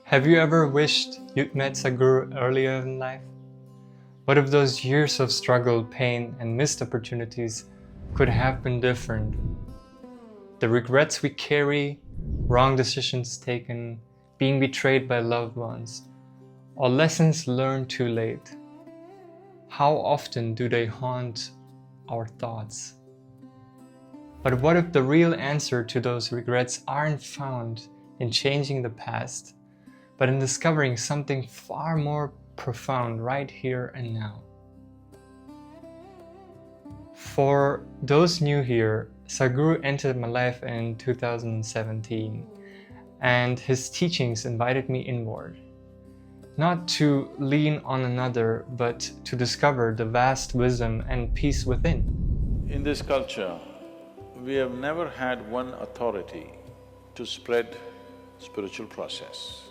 Have you ever wished you'd met Sadhguru earlier in life? What if those years of struggle, pain, and missed opportunities could have been different? The regrets we carry, wrong decisions taken, being betrayed by loved ones, or lessons learned too late. How often do they haunt our thoughts? But what if the real answer to those regrets aren't found in changing the past, but in discovering something far more profound right here and now? For those new here, Sadhguru entered my life in 2017, and his teachings invited me inward. Not to lean on another, but to discover the vast wisdom and peace within. In this culture, we have never had one authority to spread spiritual process.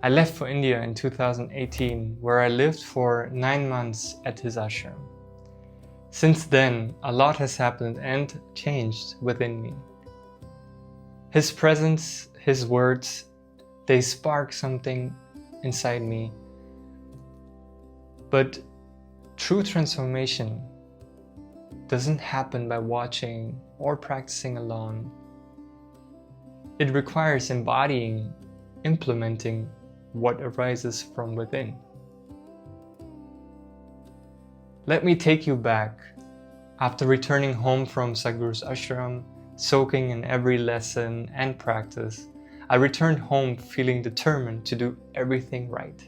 I left for India in 2018, where I lived for 9 months at his ashram. Since then, a lot has happened and changed within me. His presence, his words, they spark something inside me. But true transformation doesn't happen by watching or practicing alone. It requires embodying, implementing what arises from within. Let me take you back. After returning home from Sadhguru's ashram, soaking in every lesson and practice, I returned home feeling determined to do everything right.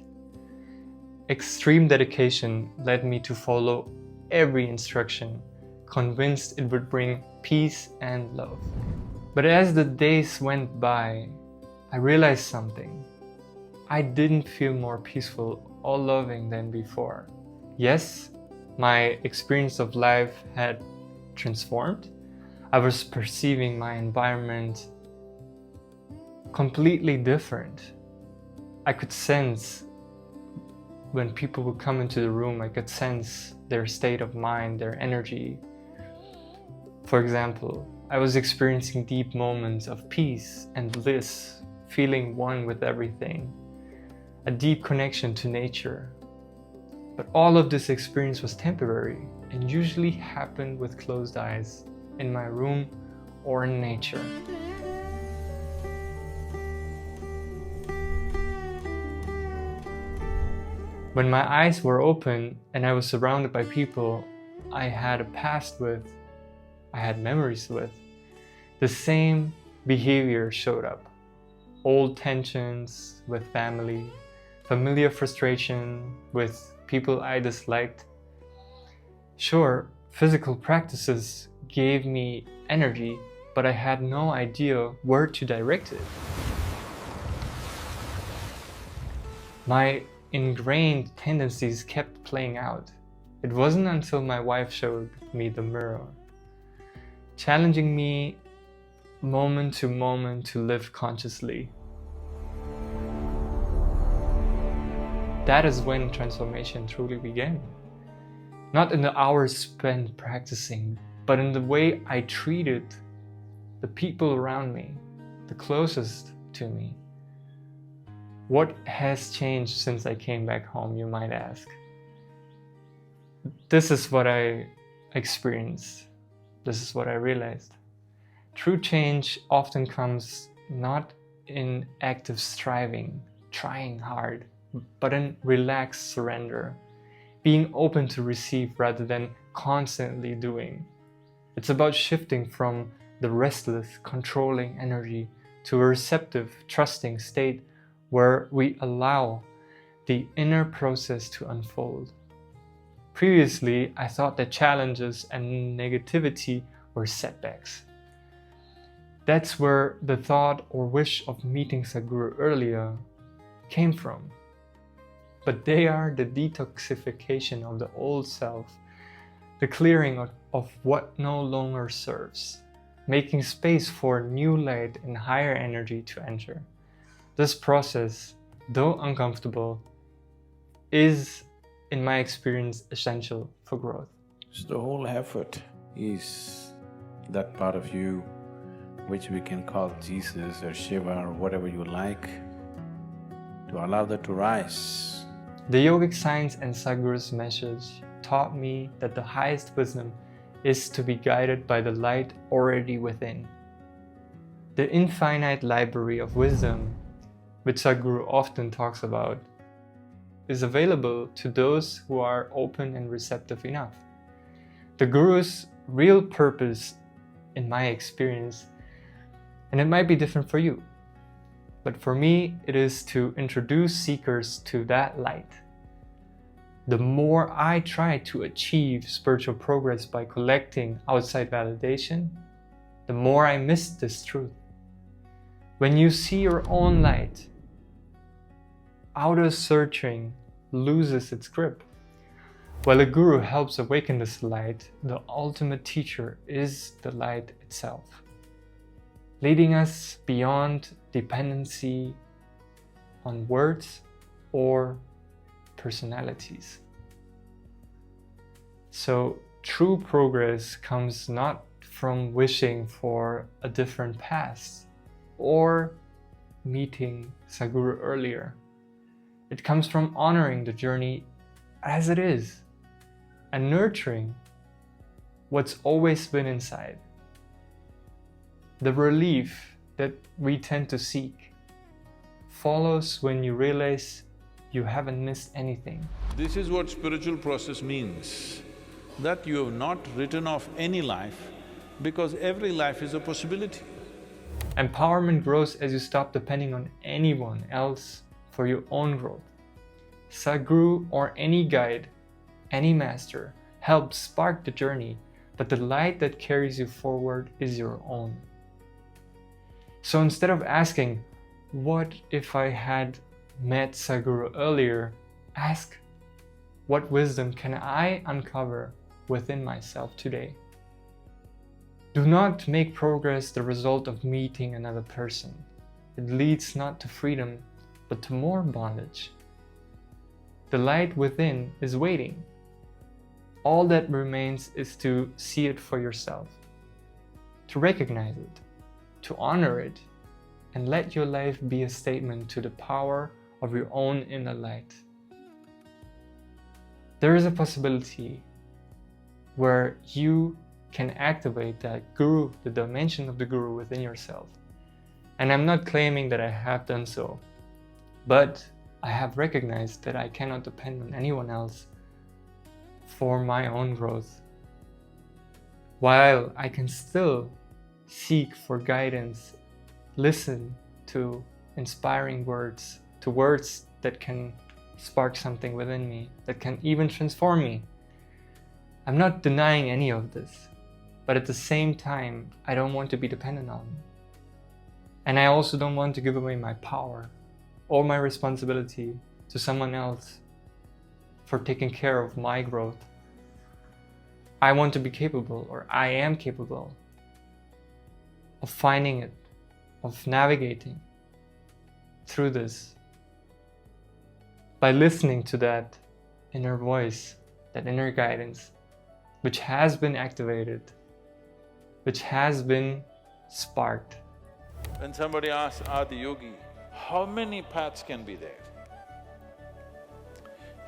Extreme dedication led me to follow every instruction, convinced it would bring peace and love. But as the days went by, I realized something. I didn't feel more peaceful or loving than before. Yes, my experience of life had transformed. I was perceiving my environment completely different. I could sense when people would come into the room, I could sense their state of mind, their energy. For example, I was experiencing deep moments of peace and bliss, feeling one with everything, a deep connection to nature. But all of this experience was temporary and usually happened with closed eyes, in my room or in nature. When my eyes were open and I was surrounded by people I had a past with, I had memories with, the same behavior showed up. Old tensions with family, familiar frustration with people I disliked. Sure, physical practices gave me energy, but I had no idea where to direct it. My ingrained tendencies kept playing out. It wasn't until my wife showed me the mirror, challenging me moment to moment to live consciously. That is when transformation truly began. Not in the hours spent practicing, but in the way I treated the people around me, the closest to me. What has changed since I came back home, you might ask? This is what I experienced. This is what I realized. True change often comes not in active striving, trying hard, but in relaxed surrender, being open to receive rather than constantly doing. It's about shifting from the restless, controlling energy to a receptive, trusting state where we allow the inner process to unfold. Previously, I thought that challenges and negativity were setbacks. That's where the thought or wish of meeting Sadhguru earlier came from. But they are the detoxification of the old self, the clearing of what no longer serves, making space for new light and higher energy to enter. This process, though uncomfortable, is, in my experience, essential for growth. So the whole effort is that part of you which we can call Jesus or Shiva or whatever you like, to allow that to rise. The yogic science and Sadhguru's message taught me that the highest wisdom is to be guided by the light already within. The infinite library of wisdom, which Sadhguru often talks about, is available to those who are open and receptive enough. The Guru's real purpose, in my experience, and it might be different for you, but for me, it is to introduce seekers to that light. The more I try to achieve spiritual progress by collecting outside validation, the more I miss this truth. When you see your own light, outer searching loses its grip. While a guru helps awaken this light, the ultimate teacher is the light itself, leading us beyond dependency on words or personalities. So true progress comes not from wishing for a different past or meeting Sadhguru earlier. It comes from honoring the journey as it is and nurturing what's always been inside. The relief that we tend to seek follows when you realize you haven't missed anything. This is what spiritual process means, that you have not written off any life because every life is a possibility. Empowerment grows as you stop depending on anyone else for your own growth. Sadhguru or any guide, any master, helps spark the journey, but the light that carries you forward is your own. So instead of asking, what if I had met Sadhguru earlier, ask, what wisdom can I uncover within myself today? Do not make progress the result of meeting another person. It leads not to freedom, but to more bondage. The light within is waiting. All that remains is to see it for yourself, to recognize it, to honor it, and let your life be a statement to the power of your own inner light. There is a possibility where you can activate that Guru, the dimension of the Guru within yourself. And I'm not claiming that I have done so, but I have recognized that I cannot depend on anyone else for my own growth. While I can still seek for guidance, listen to inspiring words, to words that can spark something within me, that can even transform me. I'm not denying any of this, but at the same time, I don't want to be dependent on them. And I also don't want to give away my power or my responsibility to someone else for taking care of my growth. I want to be capable, or I am capable, of finding it, of navigating through this by listening to that inner voice, that inner guidance, which has been activated, which has been sparked. When somebody asks Adi Yogi, how many paths can be there?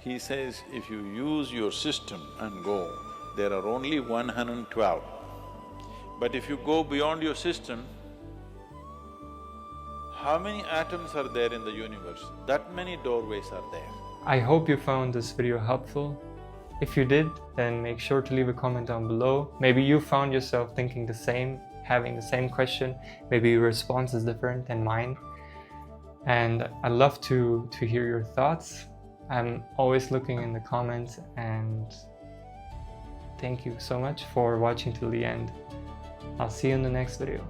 He says, if you use your system and go, there are only 112. But if you go beyond your system, how many atoms are there in the universe? That many doorways are there. I hope you found this video helpful. If you did, then make sure to leave a comment down below. Maybe you found yourself thinking the same, having the same question. Maybe your response is different than mine. And I'd love to hear your thoughts. I'm always looking in the comments, and thank you so much for watching till the end. I'll see you in the next video.